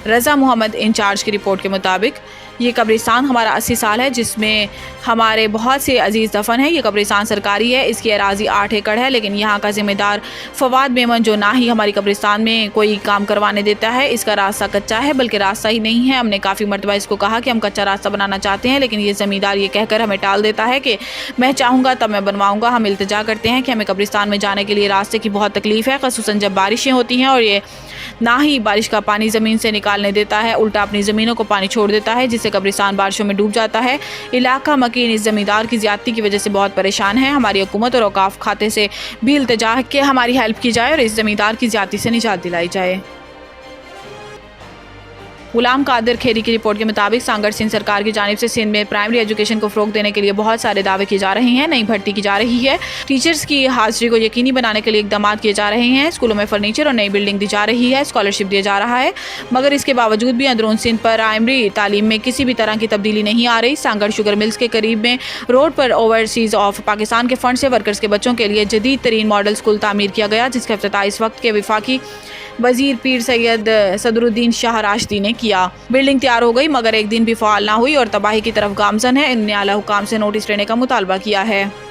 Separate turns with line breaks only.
रज़ा Mohammad in charge की report के मुताबिक ये कब्रिस्तान हमारा 80 साल है, जिसमें हमारे बहुत से अजीज़ दफन है। ये कब्रिस्तान सरकारी है, इसकी अराजी 8 एकड़ है, लेकिन यहाँ का ज़िम्मेदार फवाद मेमन जो ना ही हमारी कब्रिस्तान में कोई काम करवाने देता है। इसका रास्ता कच्चा है, बल्कि रास्ता ही नहीं है। हमने काफ़ी मरतबा इसको कहा कि हम कच्चा रास्ता बनाना चाहते हैं, लेकिन ये ज़मींदार ये कहकर हमें टाल देता है कि मैं चाहूँगा तब मैं बनवाऊँगा। हम इल्तिजा करते हैं कि हमें कब्रिस्तान में जाने के लिए रास्ते की बहुत तकलीफ़ है, ख़ुसूसन जब बारिशें होती हैं, और ये ना ही बारिश का पानी ज़मीन से निकालने देता है, उल्टा अपनी ज़मीनों को पानी छोड़ देता है, जिससे कब्रिस्तान बारिशों में डूब जाता है। इलाका मकीन इस ज़मींदार की ज़्यादती की वजह से बहुत परेशान है। हमारी हुकूमत और औकाफ खाते से भी इल्तिजा है कि हमारी हेल्प की जाए और इस ज़मींदार की ज़्यादती से निजात दिलाई जाए। गुलाम कादिर खेरी की रिपोर्ट के मुताबिक सांगड़ सिंध सरकार की जानिब से सिंध में प्राइमरी एजुकेशन को फ़रोग देने के लिए बहुत सारे दावे किए जा रहे हैं। नई भर्ती की जा रही है, टीचर्स की हाजिरी को यकीनी बनाने के लिए इकदाम किए जा रहे हैं, स्कूलों में फर्नीचर और नई बिल्डिंग दी जा रही है, स्कॉलरशिप दिया जा रहा है, मगर इसके बावजूद भी अंदरून सिंध पर प्राइमरी तालीम में किसी भी तरह की तब्दीली नहीं आ रही। सांगड़ शुगर मिल्स के करीब में रोड पर ओवरसीज़ ऑफ पाकिस्तान के फंड से वर्कर्स के बच्चों के लिए जदीद तरीन मॉडल स्कूल तामीर किया गया, जिसका इफ्तिताह इस वक्त के वफाकी वजीर पीर सैयद सदरुद्दीन शाह राशिदी ने किया। बिल्डिंग तैयार हो गई, मगर एक दिन भी फ़ाल ना हुई और तबाही की तरफ गामजन है। इन्होंने आला हुकाम से नोटिस लेने का मुतालबा किया है।